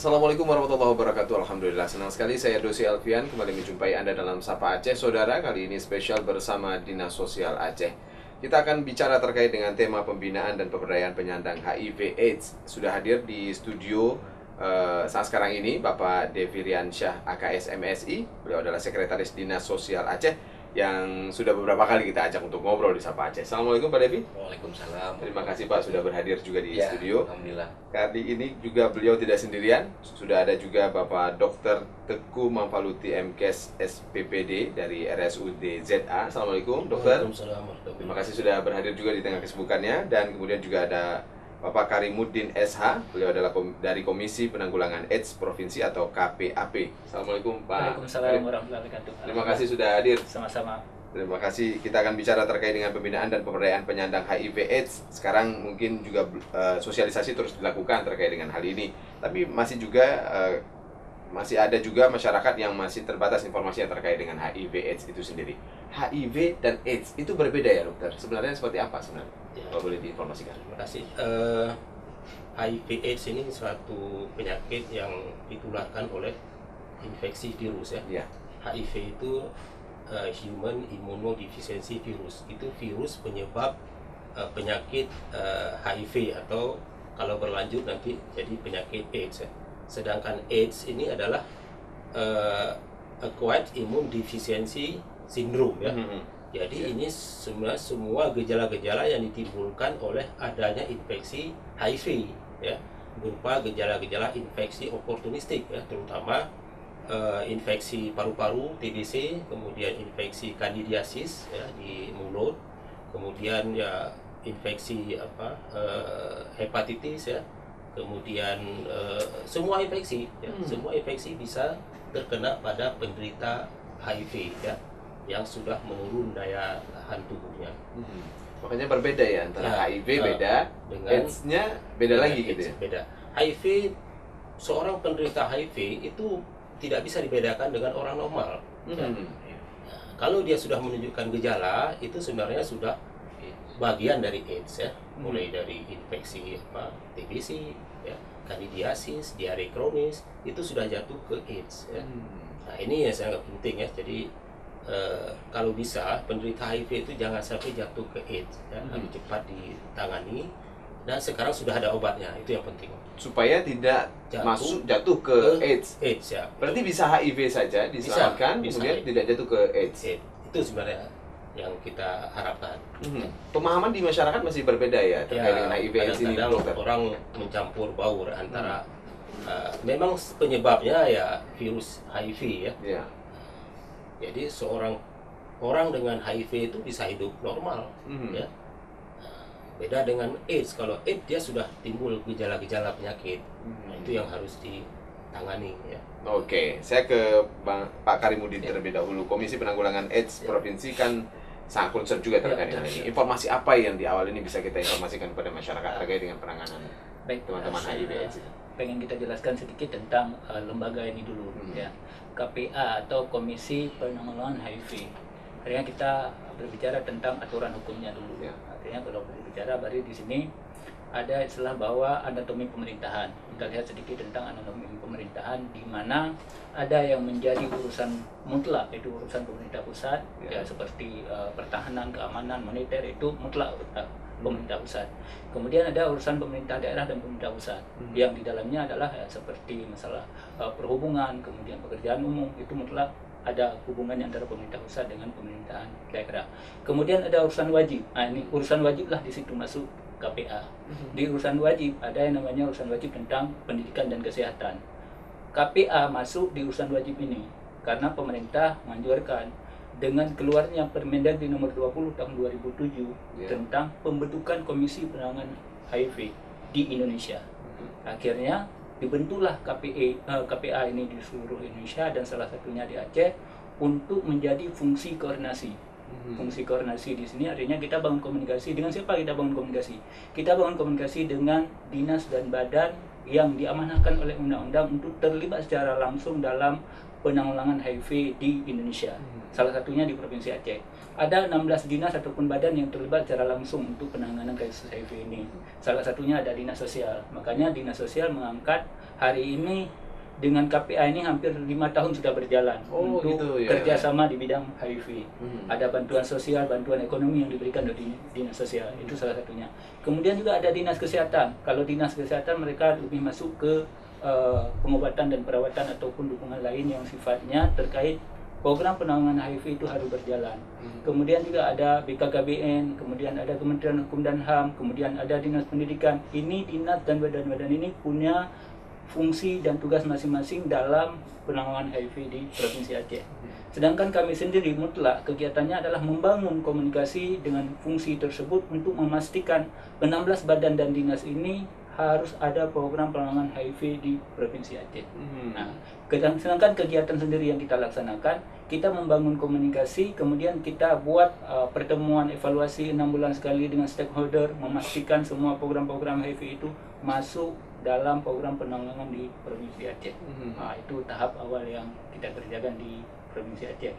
Assalamualaikum warahmatullahi wabarakatuh. Alhamdulillah, senang sekali saya Dosi Alfian kembali menjumpai Anda dalam Sapa Aceh. Saudara, kali ini spesial bersama Dinas Sosial Aceh. Kita akan bicara terkait dengan tema pembinaan dan pemberdayaan penyandang HIV/AIDS. Sudah hadir di studio saat sekarang ini Bapak Devirian Syah AKS MSI. Beliau adalah Sekretaris Dinas Sosial Aceh yang sudah beberapa kali kita ajak untuk ngobrol di Sapa Aceh. Assalamualaikum Pak Devi. Waalaikumsalam. Terima kasih Pak sudah berhadir juga di Ya, studio. Alhamdulillah. Kali ini juga beliau tidak sendirian. Sudah ada juga Bapak Dr. Teguh Mampaluti MKes SPPD dari RSUD ZA. Assalamualaikum Dokter. Waalaikumsalam. Terima kasih sudah berhadir juga di tengah kesibukannya. Dan kemudian juga ada Bapak Karimuddin SH. Beliau adalah dari Komisi Penanggulangan AIDS Provinsi atau KPAP. Assalamualaikum Pak. Waalaikumsalam warahmatullahi wabarakatuh. Terima kasih sudah hadir. Sama-sama. Terima kasih. Kita akan bicara terkait dengan pembinaan dan pemberdayaan penyandang HIV/AIDS. Sekarang mungkin juga sosialisasi terus dilakukan terkait dengan hal ini. Tapi masih ada juga masyarakat yang masih terbatas informasi yang terkait dengan HIV/AIDS itu sendiri. HIV dan AIDS itu berbeda ya dokter? Sebenarnya seperti apa sebenarnya? Ya. Kalau boleh diinformasikan. Terima kasih. HIV/AIDS ini suatu penyakit yang ditularkan oleh infeksi virus ya. Ya. HIV itu Human Immunodeficiency Virus. Itu virus penyebab penyakit HIV atau kalau berlanjut nanti jadi penyakit AIDS ya. Sedangkan AIDS ini adalah Acquired Immune Deficiency Syndrome ya. Jadi ini semua gejala-gejala yang ditimbulkan oleh adanya infeksi HIV ya, berupa gejala-gejala infeksi oportunistik ya, terutama infeksi paru-paru TBC, kemudian infeksi kandidiasis ya di mulut, kemudian ya infeksi hepatitis ya, kemudian semua infeksi ya, semua infeksi bisa terkena pada penderita HIV ya, yang sudah menurun daya tahan tubuhnya. Makanya berbeda ya antara Ya, HIV beda, dengan AIDS-nya beda lagi gitu ya. Beda. HIV, seorang penderita HIV itu tidak bisa dibedakan dengan orang normal. Ya. Kalau dia sudah menunjukkan gejala, itu sebenarnya sudah bagian dari AIDS ya, mulai dari infeksi TBC, ya, kandidiasis, diare kronis, itu sudah jatuh ke AIDS. Ya. Nah ini yang sangat penting ya. Jadi kalau bisa penderita HIV itu jangan sampai jatuh ke AIDS, ya, harus cepat ditangani. Dan sekarang sudah ada obatnya, itu yang penting. Supaya tidak jatuh ke AIDS. AIDS ya. Berarti bisa HIV saja diselamatkan, Bisa kemudian HIV. tidak jatuh ke AIDS. AIDS. Itu sebenarnya yang kita harapkan. Pemahaman di masyarakat masih berbeda ya terkait dengan HIV AIDS ini, kadang-kadang dokter. orang mencampur baur antara memang penyebabnya ya virus HIV ya. Ya. Jadi seorang orang dengan HIV itu bisa hidup normal ya. Beda dengan AIDS. Kalau AIDS dia sudah timbul gejala-gejala penyakit. Nah, itu yang harus ditangani ya. Oke, saya ke Pak Karimuddin terlebih dahulu. Komisi Penanggulangan AIDS Provinsi kan sangat concern juga terkait dengan ini. Informasi apa yang di awal ini bisa kita informasikan kepada masyarakat terkait dengan penanganan Baik, teman-teman HIV AIDS? pengen kita jelaskan sedikit tentang lembaga ini dulu ya. KPA atau Komisi Penanggulangan HIV. Artinya kita berbicara tentang aturan hukumnya dulu. Ya. Artinya kalau berbicara baru di sini ada istilah bahwa anatomi pemerintahan. Kita lihat sedikit tentang anatomi pemerintahan di mana ada yang menjadi urusan mutlak, itu urusan pemerintah pusat ya, seperti pertahanan, keamanan, moneter itu mutlak pemerintah pusat. Kemudian ada urusan pemerintah daerah dan pemerintah pusat yang di dalamnya adalah ya, seperti masalah perhubungan, kemudian pekerjaan umum itu mutlak ada hubungannya antara pemerintah pusat dengan pemerintahan daerah. Kemudian ada urusan wajib. Nah, ini urusan wajib lah di situ masuk KPA. Di urusan wajib ada yang namanya urusan wajib tentang pendidikan dan kesehatan. KPA masuk di urusan wajib ini karena pemerintah menganjurkan dengan keluarnya Permendagri nomor 20 tahun 2007 tentang pembentukan Komisi Penanganan HIV di Indonesia. Akhirnya dibentuklah KPA ini di seluruh Indonesia dan salah satunya di Aceh untuk menjadi fungsi koordinasi. Fungsi koordinasi di sini artinya kita bangun komunikasi dengan siapa kita bangun komunikasi? Kita bangun komunikasi dengan dinas dan badan yang diamanahkan oleh undang-undang untuk terlibat secara langsung dalam penanggulangan HIV di Indonesia. Salah satunya di Provinsi Aceh. Ada 16 dinas ataupun badan yang terlibat secara langsung untuk penanganan kasus HIV ini. Salah satunya ada Dinas Sosial. Makanya Dinas Sosial mengangkat hari ini dengan KPA ini hampir 5 tahun sudah berjalan untuk gitu, ya. kerjasama di bidang HIV. Ada bantuan sosial, bantuan ekonomi yang diberikan dari Dinas Sosial, itu salah satunya. Kemudian juga ada Dinas Kesehatan. Kalau Dinas Kesehatan mereka lebih masuk ke pengobatan dan perawatan ataupun dukungan lain yang sifatnya terkait program penanganan HIV itu harus berjalan. Kemudian juga ada BKKBN, kemudian ada Kementerian Hukum dan HAM, kemudian ada Dinas Pendidikan. Ini dinas dan badan-badan ini punya fungsi dan tugas masing-masing dalam penanganan HIV di Provinsi Aceh. Sedangkan kami sendiri mutlak kegiatannya adalah membangun komunikasi dengan fungsi tersebut untuk memastikan 16 badan dan dinas ini harus ada program penanganan HIV di Provinsi Aceh. Nah, sedangkan kegiatan sendiri yang kita laksanakan, kita membangun komunikasi, kemudian kita buat pertemuan evaluasi 6 bulan sekali dengan stakeholder, memastikan semua program-program HIV itu masuk dalam program penanggulangan di Provinsi Aceh. Nah, itu tahap awal yang kita kerjakan di Provinsi Aceh.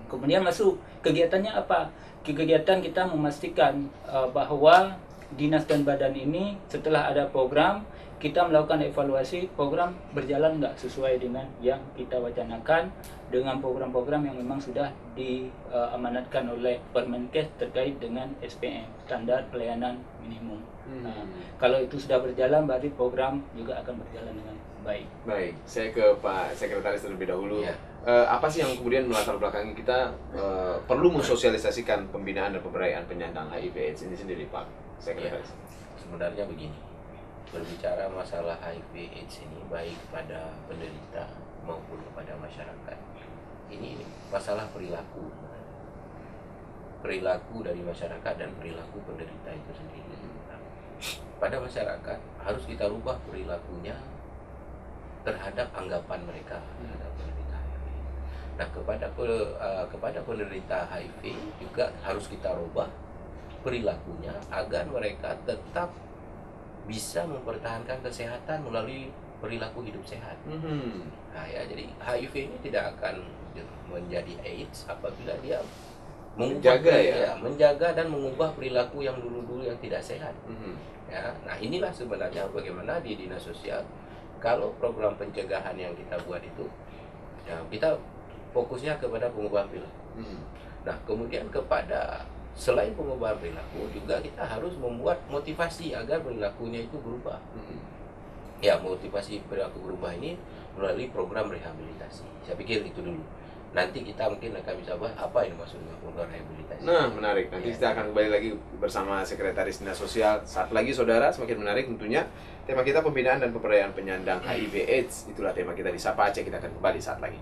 Kemudian masuk kegiatannya apa? Kegiatan kita memastikan bahwa dinas dan badan ini setelah ada program, kita melakukan evaluasi program berjalan nggak sesuai dengan yang kita wacanakan dengan program-program yang memang sudah diamanatkan oleh Permenkes terkait dengan SPM, standar pelayanan minimum. Nah, kalau itu sudah berjalan, berarti program juga akan berjalan dengan baik. Baik, saya ke Pak Sekretaris terlebih dahulu. Ya. Apa sih yang kemudian melatar belakangi kita perlu mensosialisasikan pembinaan dan pemberdayaan penyandang HIV/AIDS ini sendiri, Pak Sekretaris? Sebenarnya begini, berbicara masalah HIV/AIDS ini baik pada penderita maupun kepada masyarakat. Ini masalah perilaku dari masyarakat dan perilaku penderita itu sendiri. Pada masyarakat harus kita rubah perilakunya terhadap anggapan mereka terhadap penderita HIV. Nah, kepada penderita HIV juga harus kita rubah perilakunya agar mereka tetap bisa mempertahankan kesehatan melalui perilaku hidup sehat. Nah, ya, jadi HIV ini tidak akan menjadi AIDS apabila dia menjaga dan mengubah perilaku yang dulu-dulu yang tidak sehat. Ya, nah inilah sebenarnya bagaimana di Dinas Sosial kalau program pencegahan yang kita buat itu, ya, kita fokusnya kepada pengubahan perilaku. Nah, kemudian selain pengubahan perilaku juga kita harus membuat motivasi agar perilakunya itu berubah. Ya, motivasi perilaku berubah ini melalui program rehabilitasi. Saya pikir itu dulu. Nanti kita mungkin akan bisa bahas apa yang dimaksud dengan program rehabilitasi. Nah, menarik. Nanti kita akan kembali lagi bersama Sekretaris Dinas Sosial. Saat lagi, saudara, semakin menarik tentunya. Tema kita pembinaan dan pemberdayaan penyandang HIV/AIDS. Itulah tema kita di Sapa Aceh. Kita akan kembali saat lagi.